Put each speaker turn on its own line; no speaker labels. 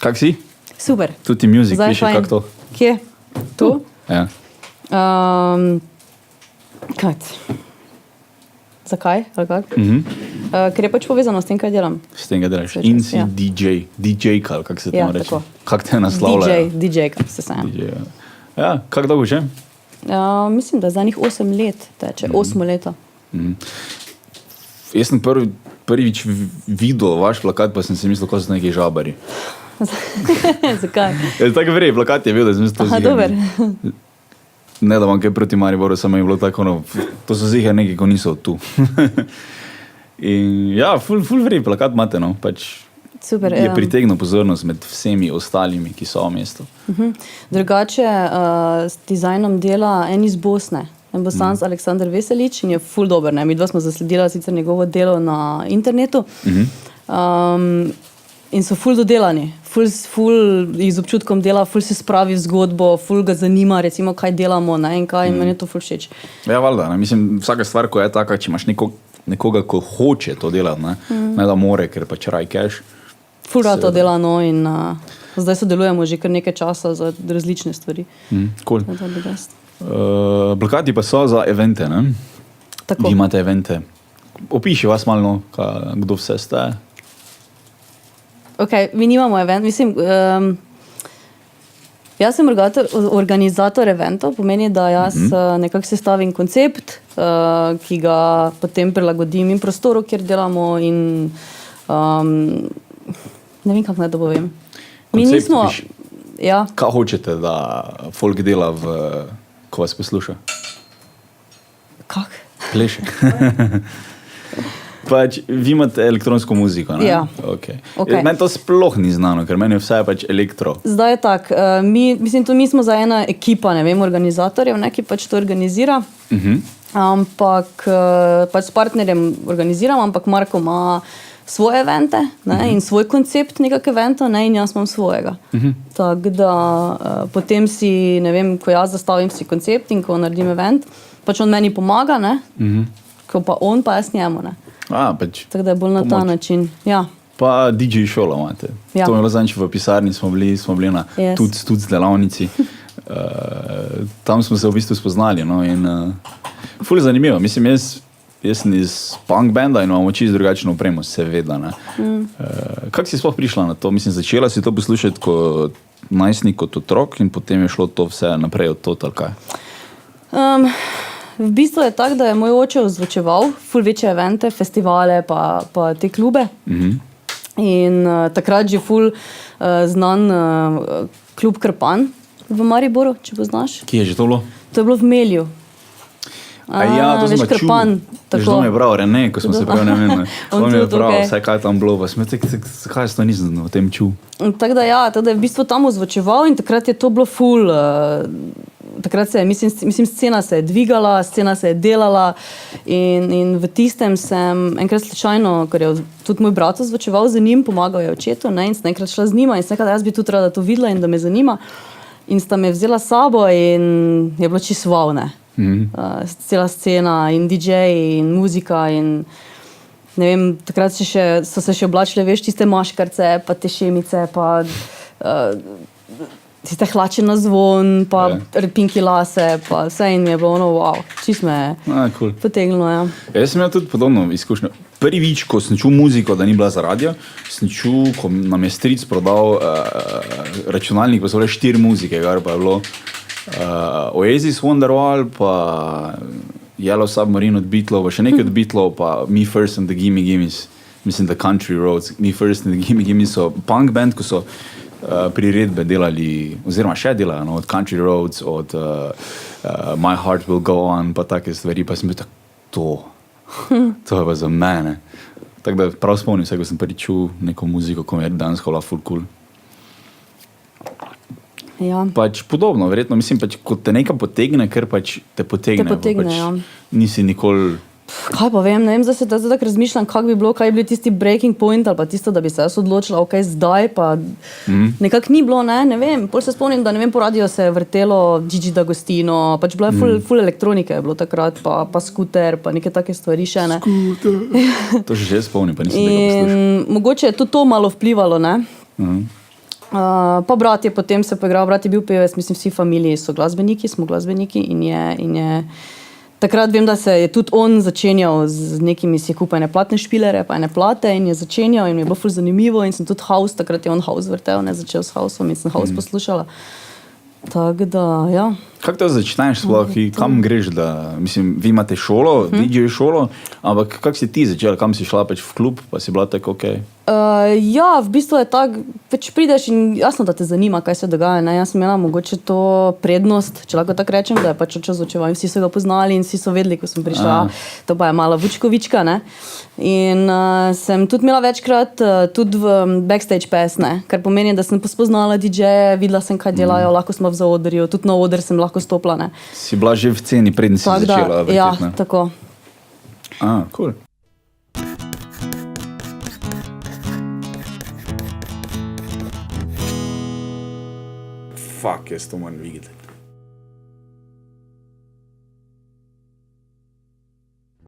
Kak si?
Super.
Tudi music,
Zdaj
piše,
fajn.
kak to?
Kje? Tu?
Ja.
Kaj? Zakaj? Ker je pač povezano s tem, kaj delam.
S tem ga delaš.
Svečas,
In si
ja.
DJ, kak se to
Ja,
reče?
tako.
Kak te naslavljajo?
DJ, kaj se sam.
DJ, ja. Ja, kak dolgo že?
Mislim, da zadnjih 8 let teče. 8 leta.
Jaz sem prvič videl vaš plakat, pa sem si mislil, ko so neki žabari.
Zakaj?
Tako vrej, plakat je bil, da sem mislil,
Aha, dober.
Ne, da vam kaj proti Mariboru, samo je bilo tako, no, to so ziher neki, ko niso tu. In ja, ful vrej plakat imate, no, pač
Super.
je pritegnil pozornost med vsemi ostalimi, ki so v mestu.
Drugače s dizajnom dela en iz Bosne. En Bosanc Aleksandar Veselič in je ful dober. Ne? Mi dva smo zasledila sicer njegovo delo na internetu in so ful dodelani. Ful z občutkom dela, ful se spravi v zgodbo, ful ga zanima, recimo, kaj delamo, ne? In kaj, in meni je to ful všeč.
Ja, valjda, ne? Mislim, vsaka stvar, ko je taka, če imaš nekoga, ko hoče to delati, ne da more, ker pač raj cash.
Ful rad to dela, no, in zdaj sodelujemo že kar nekaj časa za različne stvari.
Cool.
To je best.
Plakati pa so za evente, ne?
Tako.
Vi imate evente. Opiši vas malo, kdo vse ste.
Ok, mi nimamo event, mislim, jaz sem organizator eventov, pomeni, da jaz nekako sestavim koncept, ki ga potem prilagodim in prostoru, kjer delamo in ne vem, kako naj to povem. Mi
Koncept
nismo...
piš.
Ja.
Kaj hočete, da folk dela, ko vas posluša?
Kak?
Pleše. Pač, vi imate elektronsko muziko, ne?
Ja.
Okay.
Okay.
Meni to sploh ni znano, ker meni je vse pač elektro.
Zdaj je tako, mi smo za ena ekipa, ne vem, organizatorjev, ne, ki pač to organizira, ampak pač s partnerjem organiziramo, ampak Marko ima svoje evente, ne, in svoj koncept nekak eventa, ne, in jaz imam svojega. Tako da potem si, ne vem, ko jaz zastavim si koncept in ko naredim event, pač on meni pomaga, ne, ko pa on, pa jaz njemu, ne.
Pač
Tako da je bolj na ta način. Ja.
Pa DJ šolo imate.
Ja.
To je bilo zadnjič v pisarni, smo bili na tudi delavnici. Tam smo se v bistvu spoznali, no, in ful je zanimivo. Mislim, jaz sem iz punk benda in imamo čisto drugačno opremo, seveda, ne. Kako si sploh prišla na to? Mislim, začela si to poslušati kot najstnik, kot otrok in potem je šlo to vse naprej od to, ali kaj?
V bistvu je tako, da je moj oče ozvočeval ful večje evente, festivale pa te klube. In takrat že ful znan klub Krpan v Mariboru, če poznaš.
Kje je že to bilo?
To je bilo v Melju.
Ja, to sem
veš,
pa
Krpan,
Že to mi je bral, Rene, ko smo se prav ne vem. On mi je
tudi,
bral,
okej.
vse kaj tam bilo, pa smo zakaj se to nisem o tem čul.
Tako da ja, tako da je v bistvu tam ozvočeval in takrat je to bilo ful. Takrat se je, mislim, scena se je dvigala, scena se je delala in v tistem sem enkrat slučajno, ker je tudi moj brat ozvočeval za njim, pomagal je očetu, ne, in sem enkrat šla z njima in sem rekla, da jaz bi tudi rada to videla in da me zanima. In sta me vzela s sabo in je bilo čisto wow, ne. Cela scena in DJ in muzika in ne vem, takrat so se še oblačile, veš, tiste maškarce, pa te šemice, pa tiste hlače na zvon, pa pinki lase, pa vse in mi je bilo ono, wow, čist me je
Cool.
potegnilo, ja.
Jaz sem imel tudi podobno izkušnjo. Prvič, ko sem čul muziko, da ni bila za radio, sem čul, ko nam je stric prodal računalnik, pa so bile 4 muzike, kar pa je bilo Oasis, Wonderwall, pa Yellow Submarine od Beatlov, pa še nekaj od Beatlov, pa Me First and the Gimme Gimmes, mislim, The Country Roads. Me First and the Gimme Gimmes so punk band, ko so priredbe delali, oziroma še delajo, no, od Country Roads, od My Heart Will Go On, pa take stvari, pa sem bil tako, to je pa za mene. Tako da prav spomnim se, ko sem prvi čul neko muziko, ko mi je danes bila full cool.
Ja.
Pač podobno, verjetno, mislim, pač, ko te nekaj potegne, ker pač te potegne.
Te potegne,
pač
ja.
Nisi nikoli...
Kaj pa vem, ne vem, zdaj se tako razmišljam, kako bi bilo, kaj bi bil tisti breaking point ali pa tisto, da bi se jaz odločila, ok, zdaj pa nekako ni bilo, ne vem. Pol se spomnim, da ne vem, po radiju se je vrtelo Gigi D'Agostino, pač bila je full elektronike, je bilo takrat, pa skuter, pa neke take stvari še, ne.
To že spomnim, pa nisem tega poslušal.
In mogoče je tudi to malo vplivalo, ne. Pa brat je potem se poigral, brat je bil pevec, mislim, vsi familiji so glasbeniki, smo glasbeniki in je takrat vem, da se je tudi on začenjal z nekimi, si je kupil ene platne špilere, pa ene plate in je začenjal in mi je bilo ful zanimivo in sem tudi house, takrat je on house vrtel, ne, začel s houseom in sem house poslušala. Tako da, ja.
Kako to začneš sploh, kam greš, da, mislim, vi imate šolo, DJ šolo, ampak kako si ti začela, kam si šla pač v klub, pa si bila tako ok?
Ja, v bistvu je tako, pač prideš in jasno, da te zanima, kaj se dogaja, ne, jaz sem imela mogoče to prednost, če lahko tako rečem, da je pač očas začeval in vsi so ga poznali in vsi so vedeli, ko sem prišla, to pa je mala Vučkovička, ne, in sem tudi imela večkrat tudi v backstage pass, ne, kar pomeni, da sem spoznala DJ-je, videla sem, kaj delajo, lahko smo v zaodrju, tudi na oder sem lahko stopila, ne.
Si bila že v ceni, preden si začela vrteti,
ja,
ne?
tako.
Cool. Fuck, jaz to moram videti.